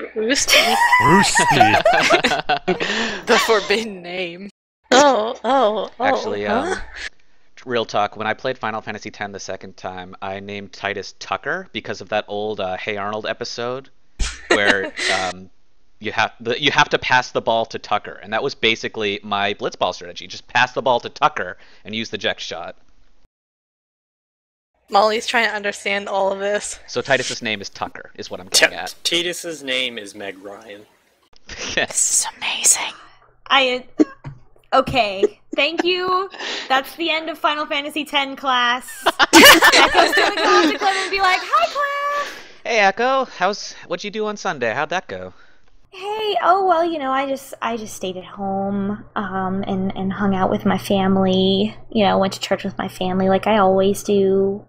Roosty. Roosty. The forbidden name. Actually, real talk, when I played Final Fantasy X the second time, I named Titus Tucker because of that old Hey Arnold episode where you have to pass the ball to Tucker, and that was basically my blitzball strategy. Just pass the ball to Tucker and use the Jex shot. Molly's trying to understand all of this. So Titus's name is Tucker, is what I'm getting at. Titus's name is Meg Ryan. Yes. This is amazing. Okay, thank you. That's the end of Final Fantasy X class. Echo's gonna go up to Cliff and be like, "Hi, Cliff." Hey Echo, what'd you do on Sunday? How'd that go? Hey, oh well, I just stayed at home, and hung out with my family. Went to church with my family like I always do.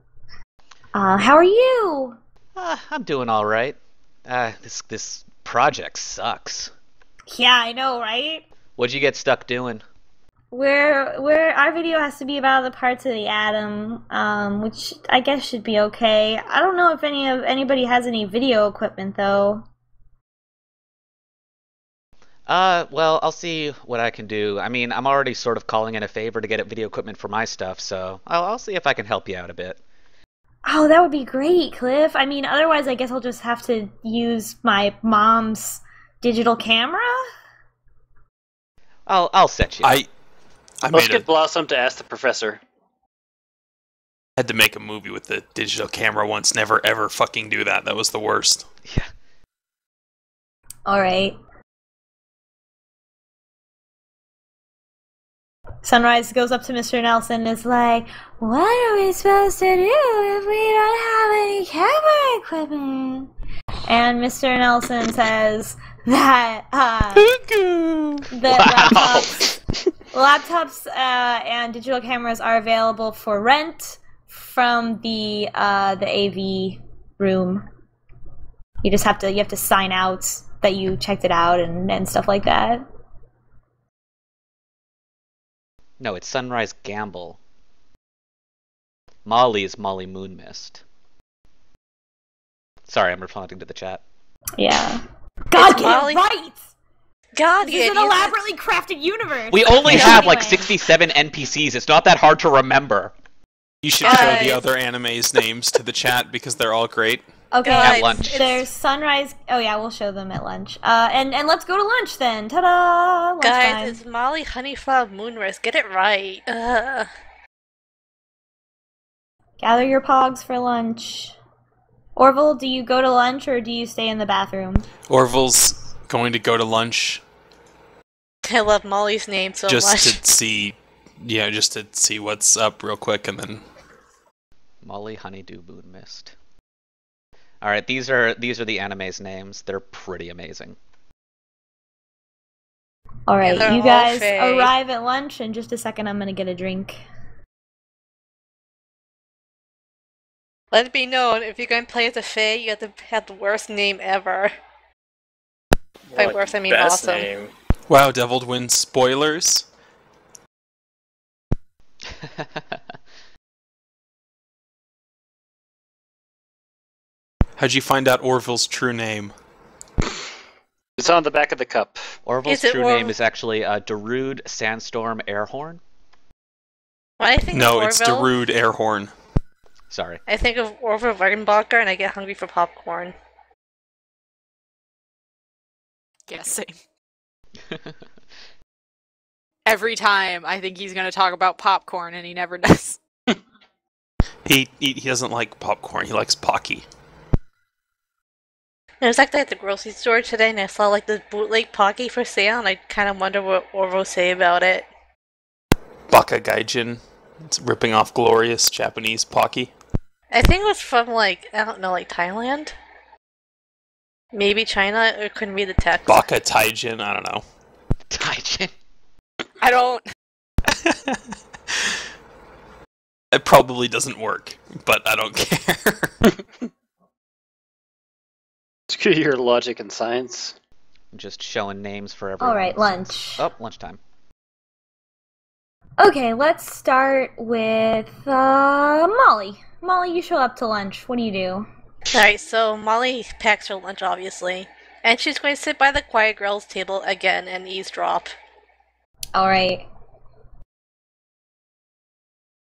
How are you? I'm doing all right. This project sucks. Yeah, I know, right? What'd you get stuck doing? Where our video has to be about the parts of the atom, which I guess should be okay. I don't know if anybody has any video equipment though. Well, I'll see what I can do. I mean, I'm already sort of calling in a favor to get video equipment for my stuff, so I'll see if I can help you out a bit. Oh, that would be great, Cliff. I mean, otherwise I guess I'll just have to use my mom's digital camera? I'll set you up. Let's get Blossom to ask the professor. I had to make a movie with the digital camera once. Never ever fucking do that. That was the worst. Yeah. Alright. Sunrise goes up to Mr. Nelson and is like, "What are we supposed to do if we don't have any camera equipment?" And Mr. Nelson says that laptops and digital cameras are available for rent from the AV room. You have to sign out that you checked it out and stuff like that. No, it's Sunrise Gamble. Molly is Molly Moonmist. Sorry, I'm responding to the chat. Yeah. God, get Molly... it right! God, this is an elaborately crafted universe. We only have like 67 NPCs. It's not that hard to remember. You should show the other anime's names to the chat because they're all great. Okay, at lunch. There's Sunrise. Oh yeah, we'll show them at lunch. And let's go to lunch then. Ta-da! Lunchtime. Guys, it's Molly Honeyflower Moonrise. Get it right. Gather your pogs for lunch. Orville, do you go to lunch or do you stay in the bathroom? Orville's going to go to lunch. I love Molly's name so much. Just to see what's up real quick, and then Molly Honeydew Moonmist. All right, these are the anime's names. They're pretty amazing. All right, Yeah, you guys arrive at lunch in just a second. I'm gonna get a drink. Let it be known, if you're going to play as a Fae, you have to have the worst name ever. By worst, I mean best awesome. name. wow, Deviled Wind spoilers. How'd you find out Orville's true name? It's on the back of the cup. Orville's true name is actually Darude Sandstorm Airhorn. When I think No, of it's Orville, Darude Airhorn. Sorry. I think of Orville Regenbacher and I get hungry for popcorn. Yeah, same. Every time I think he's going to talk about popcorn and he never does. He doesn't like popcorn, he likes Pocky. It was actually at the grocery store today and I saw like the bootleg Pocky for sale and I kind of wonder what Orville would say about it. Baka Gaijin. It's ripping off glorious Japanese Pocky. I think it was from like, I don't know, like Thailand? Maybe China? It couldn't be the text. Baka Taijin, I don't know. Taijin. I don't... It probably doesn't work, but I don't care. Screw your logic and science. I'm just showing names for everyone. Alright, lunch. Oh, lunchtime. Okay, let's start with Molly. Molly, you show up to lunch. What do you do? Alright, so Molly packs her lunch, obviously. And she's going to sit by the quiet girls' table again and eavesdrop. Alright.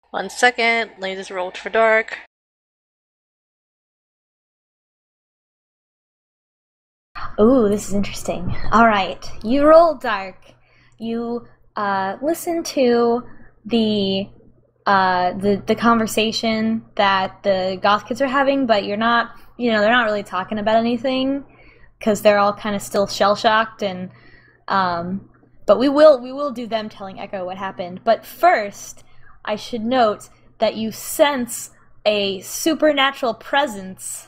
1 second, let me just roll for dark. Ooh, this is interesting. Alright, you roll dark. You listen to the conversation that the goth kids are having, but you're not, they're not really talking about anything because they're all kind of still shell-shocked, and but we will do them telling Echo what happened. But first, I should note that you sense a supernatural presence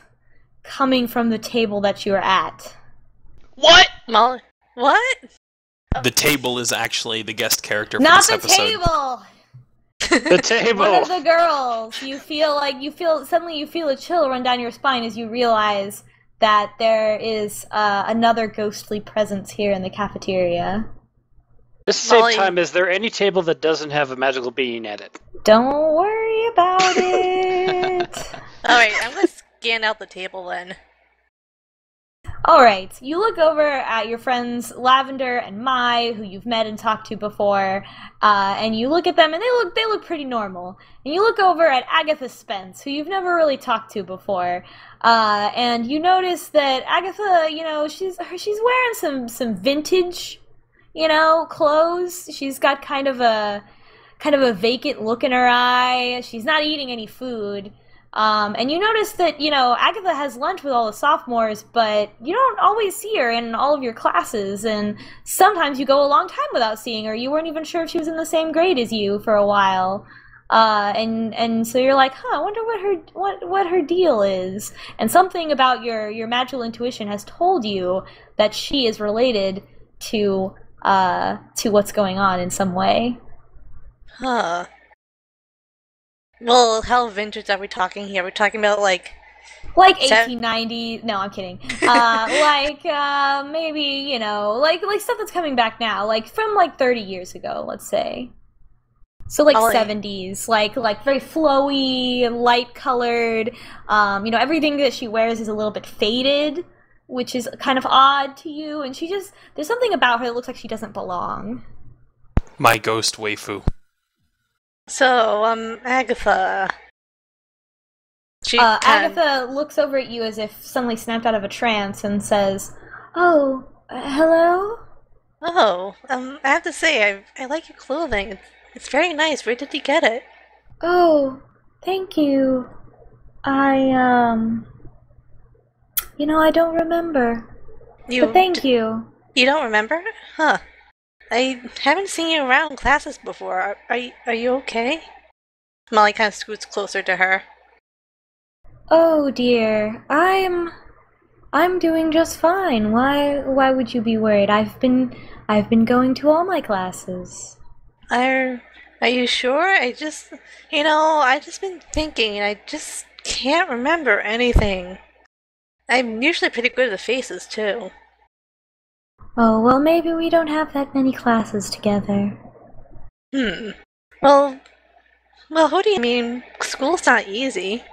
coming from the table that you're at. What? Molly? What? The table is actually the guest character for Not this the episode. table! The table! One of the girls. Suddenly you feel a chill run down your spine as you realize that there is another ghostly presence here in the cafeteria. Just to save Molly. time, is there any table that doesn't have a magical being at it? Don't worry about it. Alright, I'm gonna scan out the table then. Alright, you look over at your friends Lavender and Mai, who you've met and talked to before, and you look at them and they look pretty normal. And you look over at Agatha Spence, who you've never really talked to before, and you notice that Agatha, she's wearing some vintage, clothes. She's got kind of a vacant look in her eye. She's not eating any food. And you notice that, Agatha has lunch with all the sophomores, but you don't always see her in all of your classes, and sometimes you go a long time without seeing her. You weren't even sure if she was in the same grade as you for a while. And so you're like, I wonder what her deal is. And something about your magical intuition has told you that she is related to what's going on in some way. Huh. Well, how vintage are we talking here? We're talking about like 1890. No, I'm kidding. Maybe, like stuff that's coming back now, like from 30 years ago, let's say. So 70s, like very flowy, light colored. Everything that she wears is a little bit faded, which is kind of odd to you. And there's something about her that looks like she doesn't belong. My ghost waifu. So, Agatha. Agatha looks over at you as if suddenly snapped out of a trance and says, "Oh, hello?" Oh, I have to say, I like your clothing. It's very nice. Where did you get it? Oh, thank you. I don't remember. But thank you. You don't remember? Huh. I haven't seen you around classes before. Are you okay? Molly kind of scoots closer to her. Oh dear, I'm doing just fine. Why would you be worried? I've been going to all my classes. Are you sure? I just been thinking, and I just can't remember anything. I'm usually pretty good at the faces too. Oh, well, maybe we don't have that many classes together. Well, who do you mean? School's not easy.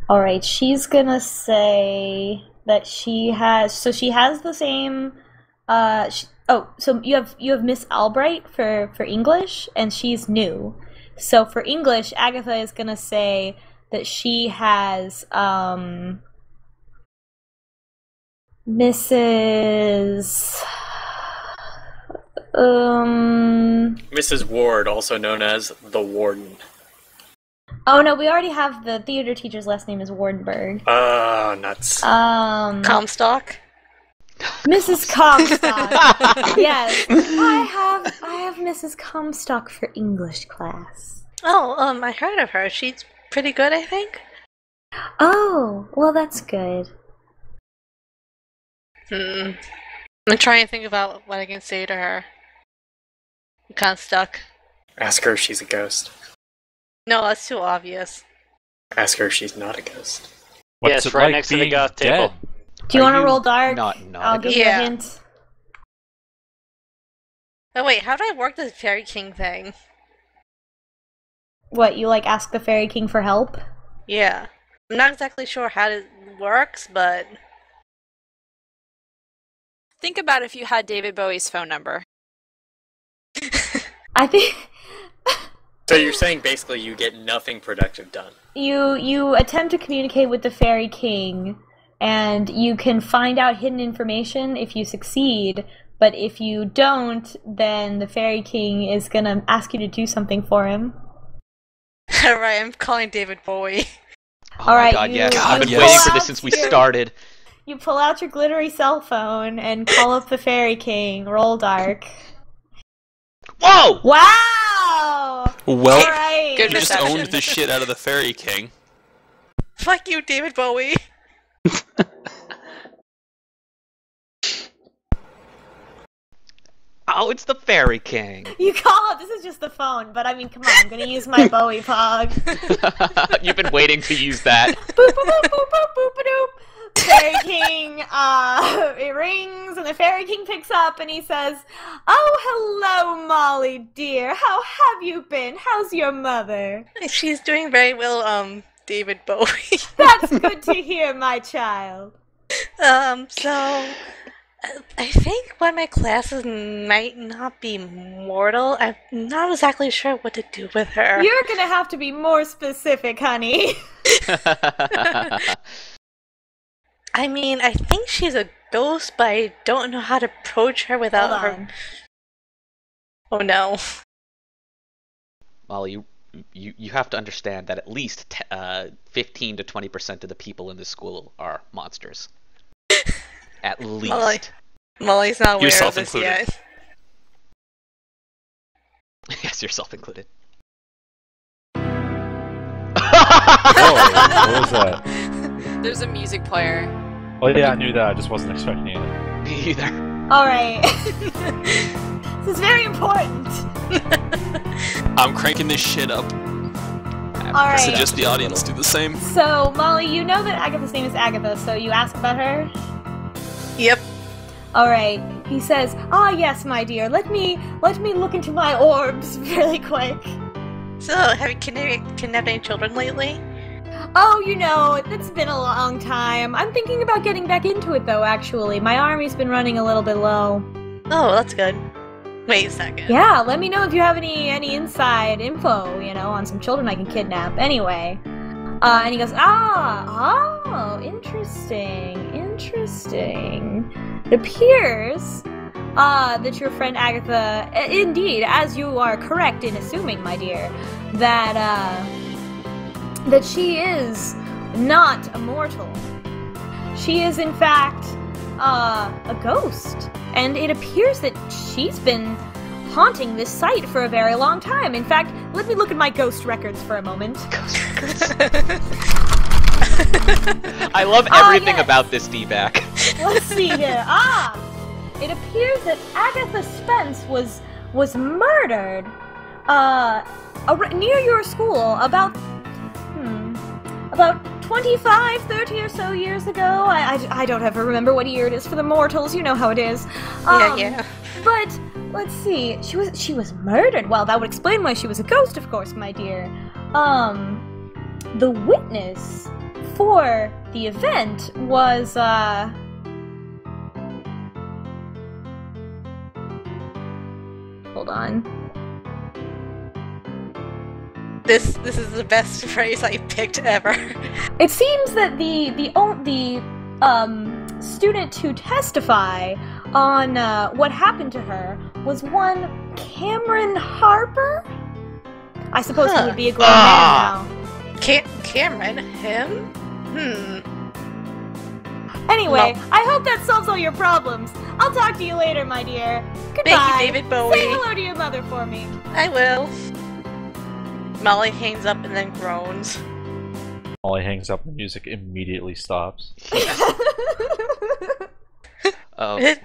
Alright, she's gonna say that she has the same, so you have Miss Albright for English, and she's new. So for English, Agatha is gonna say that she has, Mrs. Ward, also known as the Warden. Oh no, we already have the theater teacher's last name is Wardenberg. Oh, nuts. Comstock? Mrs. Comstock. Yes. I have Mrs. Comstock for English class. Oh, I heard of her. She's pretty good, I think. Oh, well that's good. I'm trying to think about what I can say to her. I'm kind of stuck. Ask her if she's a ghost. No, that's too obvious. Ask her if she's not a ghost. What's yes, it right like next to the being goth dead? table. Do you want to you roll dark? not I'll give you a hint. Oh wait, how do I work this Fairy King thing? What, you ask the Fairy King for help? Yeah. I'm not exactly sure how it works, but Think about if you had David Bowie's phone number. I think So you're saying basically you get nothing productive done. you attempt to communicate with the Fairy King, and you can find out hidden information if you succeed. But if you don't, then the Fairy King is gonna ask you to do something for him. Alright, I'm calling David Bowie. Oh All right, my god, you- yes. you I've been pull waiting for out this since we your- started. You pull out your glittery cell phone and call up the Fairy King. Roll dark. Whoa! Wow! Well, Alright. Good you just reception. owned the shit out of the Fairy King. Fuck you, David Bowie. Oh, it's the Fairy King. You call up. This is just the phone, but I mean, come on. I'm gonna use my Bowie pog. You've been waiting to use that. Boop, boop, boop, boop, boop, boop, boop. Fairy King, it rings, and the Fairy King picks up, and he says, "Oh, hello, Molly, dear. How have you been? How's your mother?" She's doing very well, David Bowie. That's good to hear, my child. So I think one of my classes might not be mortal. I'm not exactly sure what to do with her. You're gonna have to be more specific, honey. I mean, I think she's a ghost, but I don't know how to approach her without Hold her. on. Oh no. Molly, you have to understand that at least 15 to 20% of the people in this school are monsters. At least. Molly's not aware Yourself of this included. yet. Yes, yourself included. Oh, what was that? There's a music player. Oh yeah, I knew that. I just wasn't expecting it. Me either. Alright. This is very important. I'm cranking this shit up. Alright. Suggest the audience do the same. So, Molly, you know that Agatha's name is Agatha, so you ask about her? Yep. Alright. He says, "Ah, yes, my dear. Let me look into my orbs really quick." So, have you kidnapped any children lately? Oh, you know, it's been a long time. I'm thinking about getting back into it, though, actually. My army's been running a little bit low. Oh, that's good. Wait a second. Yeah, let me know if you have any inside info, on some children I can kidnap. Anyway. And he goes, interesting. It appears that your friend Agatha, indeed, as you are correct in assuming, my dear, that she is not immortal. She is, in fact, a ghost. And it appears that she's been haunting this site for a very long time. In fact, let me look at my ghost records for a moment. I love everything yes. about this D-back. Let's see here. It appears that Agatha Spence was murdered near your school about 25, 30 or so years ago. I don't ever remember what year it is for the mortals. You know how it is. Yeah. But let's see. She was murdered. Well, that would explain why she was a ghost, of course, my dear. The witness for the event was hold on. This is the best phrase I picked ever. It seems that the student to testify on what happened to her was one Cameron Harper. I suppose he would be a grown man now. Cameron? Him? Anyway, Well- I hope that solves all your problems. I'll talk to you later, my dear. Goodbye. Thank you, David Bowie. Say hello to your mother for me. I will. Molly hangs up and then groans. Molly hangs up, the music immediately stops. Oh, Did-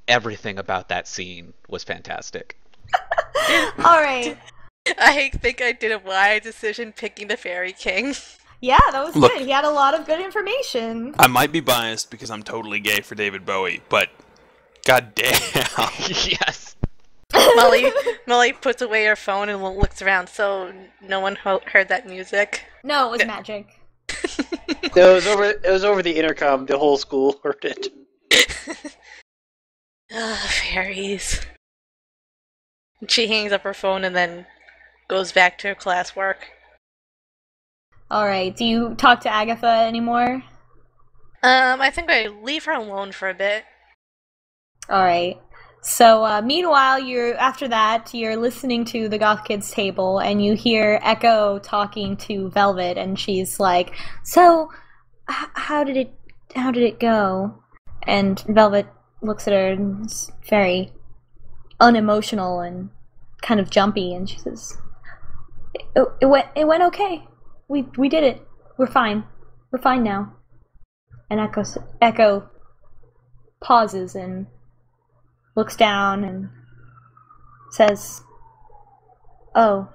everything about that scene was fantastic. All right. I think I did a wise decision picking the Fairy King. Yeah, that was Look. good. He had a lot of good information. I might be biased because I'm totally gay for David Bowie, but goddamn. Yes. Molly puts away her phone and looks around, so no one heard that music. No, it was magic. No, it was over the intercom. The whole school heard it. Fairies. She hangs up her phone and then goes back to her classwork. Alright, do you talk to Agatha anymore? I think I leave her alone for a bit. Alright. So, meanwhile, after that, you're listening to the Goth Kids table, and you hear Echo talking to Velvet, and she's like, "So, how did it go?" And Velvet looks at her and is very unemotional and kind of jumpy, and she says, "It went okay. We did it. We're fine. We're fine now." And Echo pauses and looks down and says, "Oh,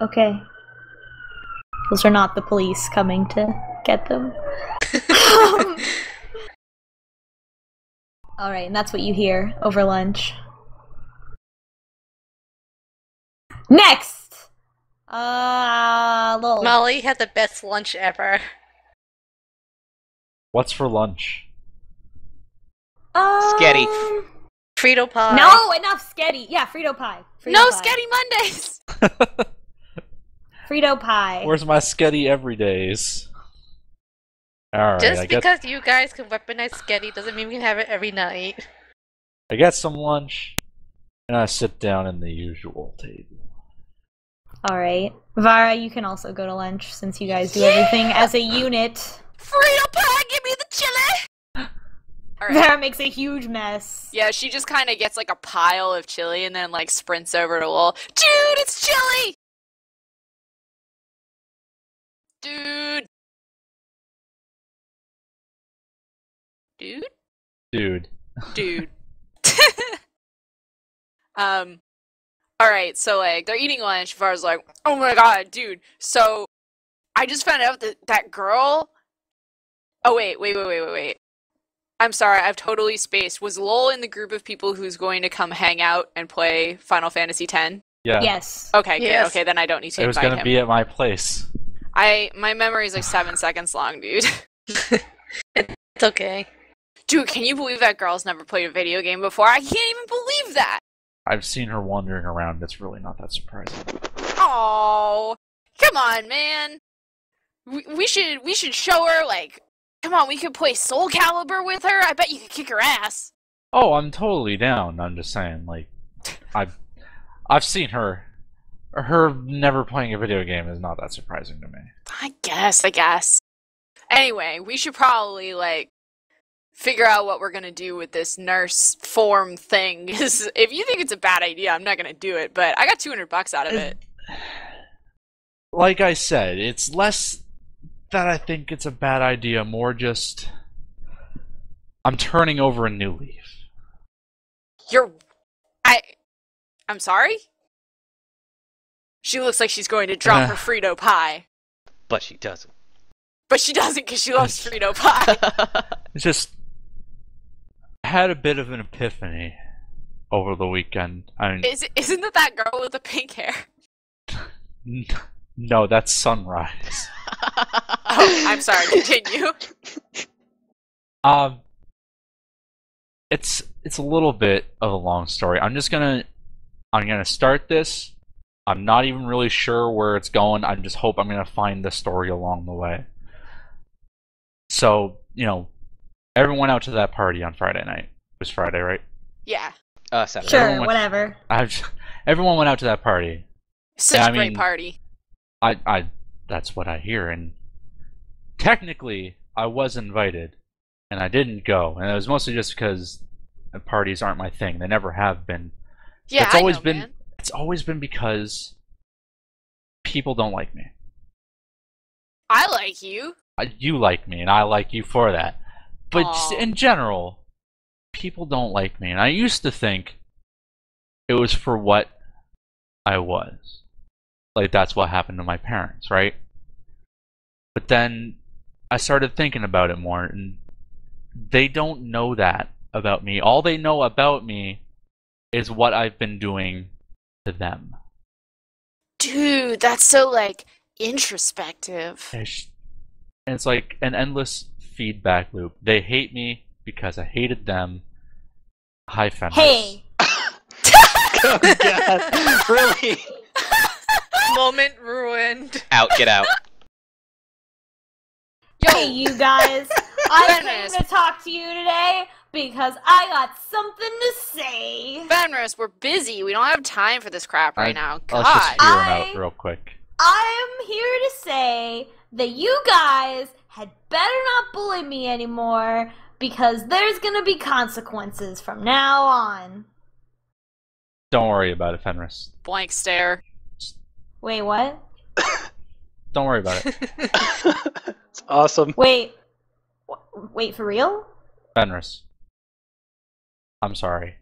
okay. Those are not the police coming to get them." Alright, and that's what you hear over lunch. Next! Lol. Molly had the best lunch ever. What's for lunch? Sketty. Frito pie. No, enough Sketty. Yeah, Frito pie. No Pie. Sketty Mondays! Frito pie. Where's my sketty everydays? Alright, Just because you guys can weaponize Sketty doesn't mean we can have it every night. I get some lunch, and I sit down in the usual table. Alright. Vara, you can also go to lunch since you guys do everything as a unit. Frito pie, give me the chili! Alright. Vara makes a huge mess. Yeah, she just kind of gets like a pile of chili and then like sprints over to Lowell. Dude, it's chili! Dude. Dude? Dude. Dude. Alright, so like they're eating lunch. Vara's like, "Oh my god, dude. So I just found out that that girl." Oh wait. I'm sorry, I've totally spaced. Was Lowell in the group of people who's going to come hang out and play Final Fantasy X? Yeah. Yes. Okay, Yes. good. Okay, then I don't need to It was invite gonna him. be at my place. My memory is like 7 seconds long, dude. It's okay. Dude, can you believe that girl's never played a video game before? I can't even believe that! I've seen her wandering around. It's really not that surprising. Oh, come on, man. We should show her, like, come on, we could play Soul Calibur with her. I bet you could kick her ass. Oh, I'm totally down. I'm just saying, like, I've seen her. Her never playing a video game is not that surprising to me. I guess. Anyway, we should probably, like, figure out what we're gonna do with this nurse form thing. 'Cause if you think it's a bad idea, I'm not gonna do it, but I got $200 out of it. Like I said, it's less that I think it's a bad idea, more just I'm turning over a new leaf. I'm sorry? She looks like she's going to drop her Frito pie. But she doesn't. But she doesn't because she loves Frito pie. It's just I had a bit of an epiphany over the weekend. I mean, Isn't it that girl with the pink hair? no, that's Sunrise. Oh, I'm sorry, continue. It's a little bit of a long story. I'm gonna start this. I'm not even really sure where it's going. I just hope I'm gonna find the story along the way. So, everyone went out to that party on Friday night. It was Friday, right? Yeah. Saturday. Sure, whatever. Everyone went out to that party. Such a great party. That's what I hear, and technically I was invited, and I didn't go, and it was mostly just because parties aren't my thing. They never have been. Yeah, It's I always know, been. man. It's always been because people don't like me. I like you. You like me, and I like you for that. But just Aw. in general, people don't like me, and I used to think it was for what I was. Like, that's what happened to my parents, right? But then I started thinking about it more, and they don't know that about me. All they know about me is what I've been doing to them. Dude, that's so, like, introspective. And it's like an endless feedback loop. They hate me because I hated them. Hi, Fenris. Hey! Oh god, really? Moment ruined. Out, get out. Hey, you guys! I came to talk to you today because I got something to say. Fenris, we're busy. We don't have time for this crap right now. God. Let's just hear him out real quick. I'm here to say that you guys had better not bully me anymore because there's gonna be consequences from now on. Don't worry about it, Fenris. Blank stare. Wait, what? Don't worry about it. It's awesome. Wait, for real? Fenris. I'm sorry.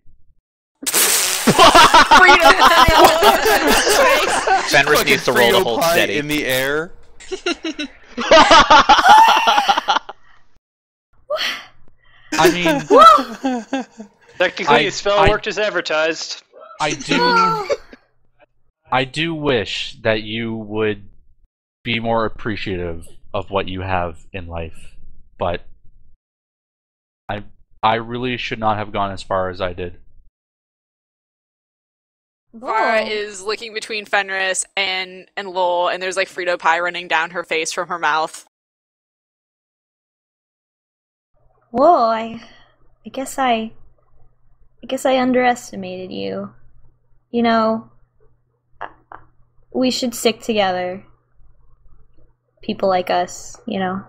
Fenris needs to roll to hold steady. In the air. I mean, Technically, his spell worked as advertised. I do wish that you would be more appreciative of what you have in life, but I really should not have gone as far as I did. Vara is looking between Fenris and Lowell, and there's like Frito pie running down her face from her mouth. Whoa, I guess I underestimated you. You know, we should stick together. People like us, you know.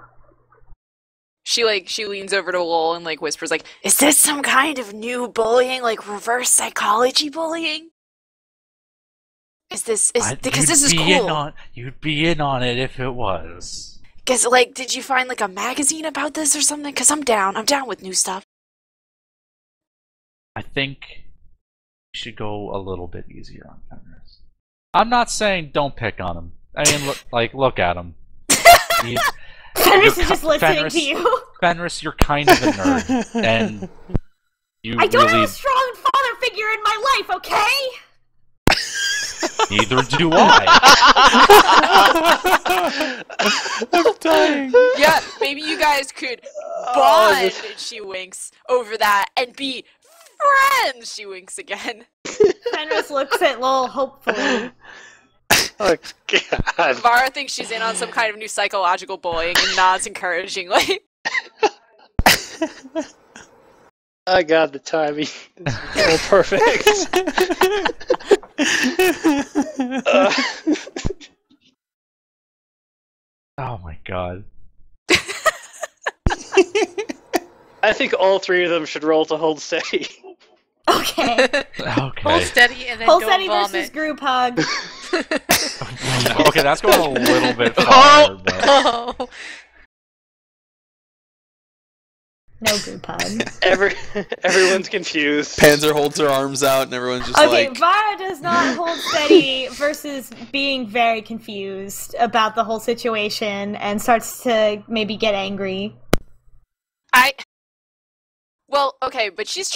She leans over to Lowell and like whispers like, "Is this some kind of new bullying, like reverse psychology bullying? Because this is cool. You'd be in on it if it was. Guess like, did you find like a magazine about this or something? Because I'm down with new stuff." I think you should go a little bit easier on Fenris. I'm not saying don't pick on him. I mean, look at him. Fenris is just listening to you. Fenris, you're kind of a nerd, and I don't have a strong father figure in my life, okay? Neither do I. I'm dying. Yeah, maybe you guys could bond, and she winks, over that, and be friends, she winks again. Fenris looks at Lowell hopefully. Oh god. Vara thinks she's in on some kind of new psychological bullying and nods encouragingly. Oh god, the timing is all perfect. Oh my god. I think all three of them should roll to hold steady. Okay. Okay. Hold steady and then Hold don't steady vomit. versus group hug. Okay, that's going a little bit far. But... Oh. No group hug. Everyone's confused. Panzer holds her arms out and everyone's just Okay, like... Vara does not hold steady versus being very confused about the whole situation and starts to maybe get angry. Well, okay, but she's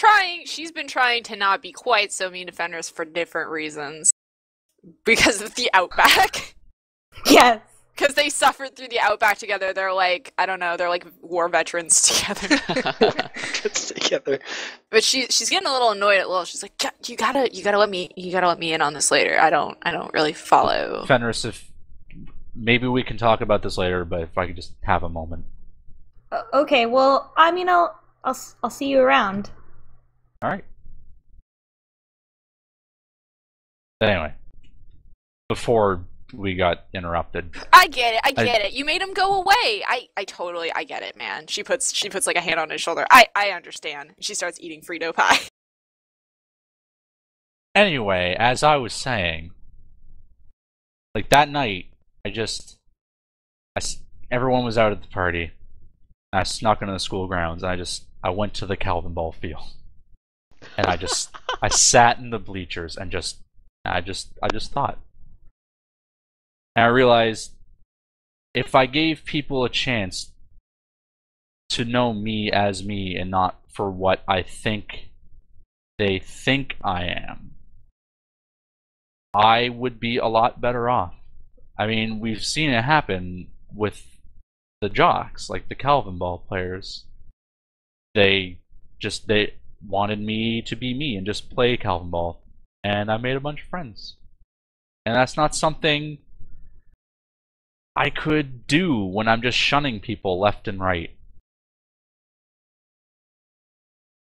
been trying to not be quite so mean to Fenris for different reasons. Because of the Outback. Yes. Because they suffered through the Outback together. They're like, I don't know, they're like war veterans together. Together. But she's getting a little annoyed at Lil. She's like, you gotta let me in on this later. I don't really follow. Fenris, if maybe we can talk about this later, but if I could just have a moment. Okay, well, I mean, I'll see you around. All right. Anyway, before we got interrupted. I get it. You made him go away. I get it, man. She puts like a hand on his shoulder. I understand. She starts eating Frito pie. Anyway, as I was saying, like that night, everyone was out at the party. I snuck into the school grounds. And I went to the Calvin ball field, and I sat in the bleachers and I just thought. And I realized if I gave people a chance to know me as me and not for what I think they think I am, I would be a lot better off. I mean, we've seen it happen with the jocks, like the Calvin ball players. they wanted me to be me and just play Calvin Ball, and I made a bunch of friends. And that's not something I could do when I'm just shunning people left and right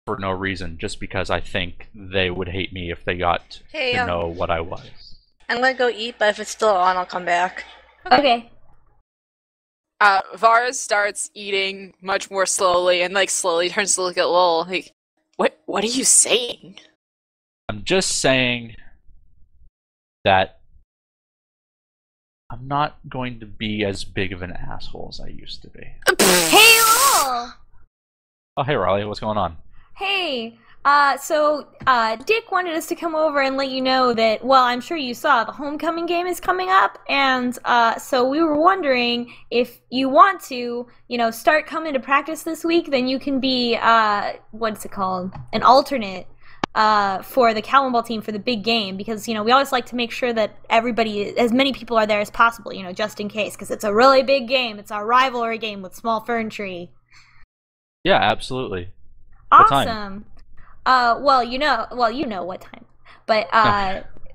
for no reason, just because I think they would hate me if they got to know what I was. I'm gonna go eat, but if it's still on, I'll come back. Okay. Vara starts eating much more slowly and like slowly turns to look at Lowell like, what are you saying? I'm just saying that I'm not going to be as big of an asshole as I used to be. Hey, Lowell! Oh, hey, Riley, what's going on? Hey, so Dick wanted us to come over and let you know that, well, I'm sure you saw the homecoming game is coming up, and so we were wondering if you want to, start coming to practice this week, then you can be, what's it called? An alternate for the Calvin Ball team for the big game, because, we always like to make sure that everybody, as many people are there as possible, just in case, because it's a really big game. It's our rivalry game with Small Fern Tree. Yeah, absolutely. Awesome. Well, you know what time. But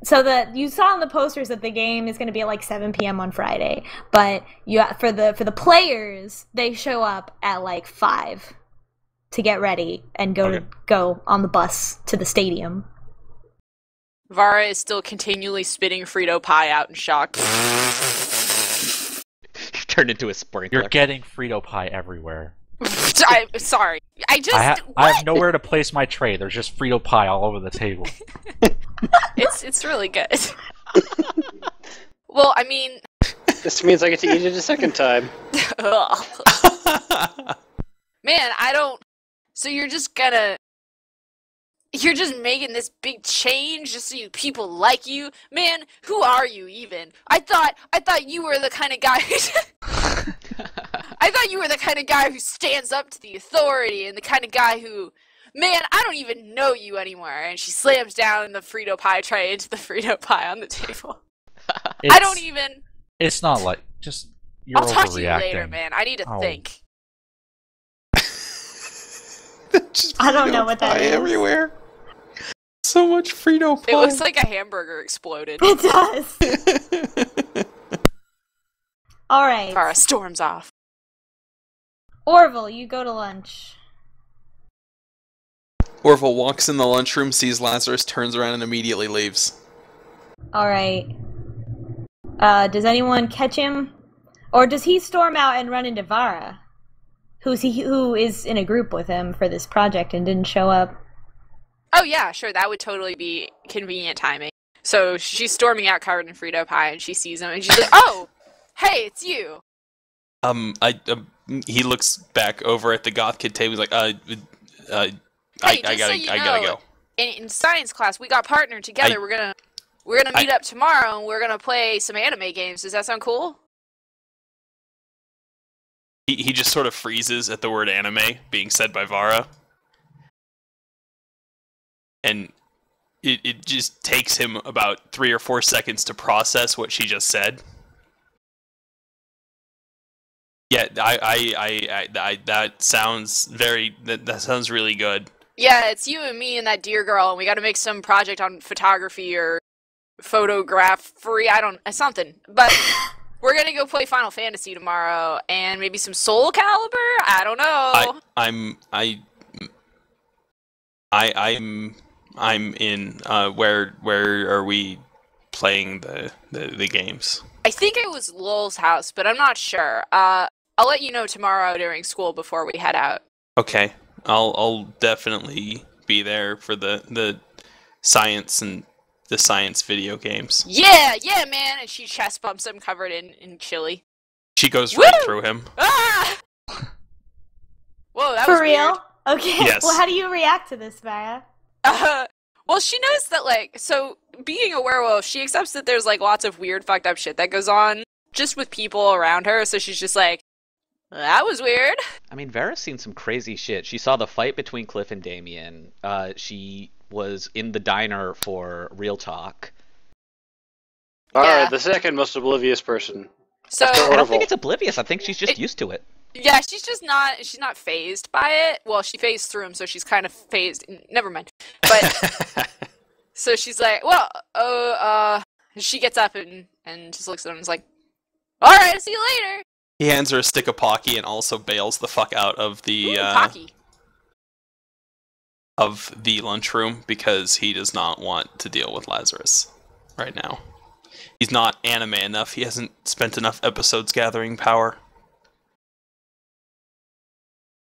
so you saw on the posters that the game is going to be at like 7 p.m. on Friday. But for the players, they show up at like 5 to get ready and go on the bus to the stadium. Vara is still continually spitting Frito pie out in shock. Turned into a sprinkler. You're getting Frito pie everywhere. I'm sorry. I have nowhere to place my tray. There's just Frito pie all over the table. It's really good. Well, I mean, this means I get to eat it a second time. Man, I don't. So you're just making this big change just so people like you? Man, who are you even? I thought you were the kind of guy I thought you were the kind of guy who stands up to the authority and the kind of guy who, man, I don't even know you anymore. And she slams down the Frito pie tray into the Frito pie on the table. I don't even. It's not like you're I'll talk to you overreacting. later, man. I need to think. I don't know what that is. Everywhere. So much Frito pie. It looks like a hamburger exploded. It does. All right. Vara storms off. Orville, you go to lunch. Orville walks in the lunchroom, sees Lazarus, turns around, and immediately leaves. All right. Does anyone catch him? Or does he storm out and run into Vara? Who is in a group with him for this project and didn't show up? Oh yeah, sure, that would totally be convenient timing. So she's storming out covered in Frito pie, and she sees him, and she's like, "Oh, hey, it's you." He looks back over at the goth kid table. He's like, Hey, I gotta go. In science class, we got partnered together. We're gonna meet up tomorrow, and we're gonna play some anime games. Does that sound cool? He just sort of freezes at the word anime being said by Vara. And it just takes him about 3 or 4 seconds to process what she just said. Yeah, that sounds that sounds really good. Yeah, it's you and me and that dear girl, and we got to make some project on photography or photography. Something. But we're gonna go play Final Fantasy tomorrow, and maybe some Soul Calibur. I don't know. I'm in. Where are we playing the games? I think it was Lowell's house, but I'm not sure. I'll let you know tomorrow during school before we head out. Okay, I'll definitely be there for the science and the science video games. Yeah, man! And she chest bumps him covered in chili. She goes right through him. Ah! Whoa, that For was real? weird. Okay. Yes. Well, how do you react to this, Vara? Well, she knows that, so being a werewolf, she accepts that there's, lots of weird, fucked up shit that goes on just with people around her, so she's just like, that was weird. I mean, Vara's seen some crazy shit. She saw the fight between Cliff and Damien. She was in the diner for Real Talk. Alright, the second most oblivious person. So, I don't think it's oblivious. I think she's just used to it. Yeah, she's not phased by it. Well, she phased through him, so she's kind of phased. Never mind. But so she's like, well, she gets up and just looks at him and is like, all right, I'll see you later. He hands her a stick of Pocky and also bails the fuck out of the Pocky. Of the lunchroom because he does not want to deal with Lazarus right now. He's not anime enough. He hasn't spent enough episodes gathering power.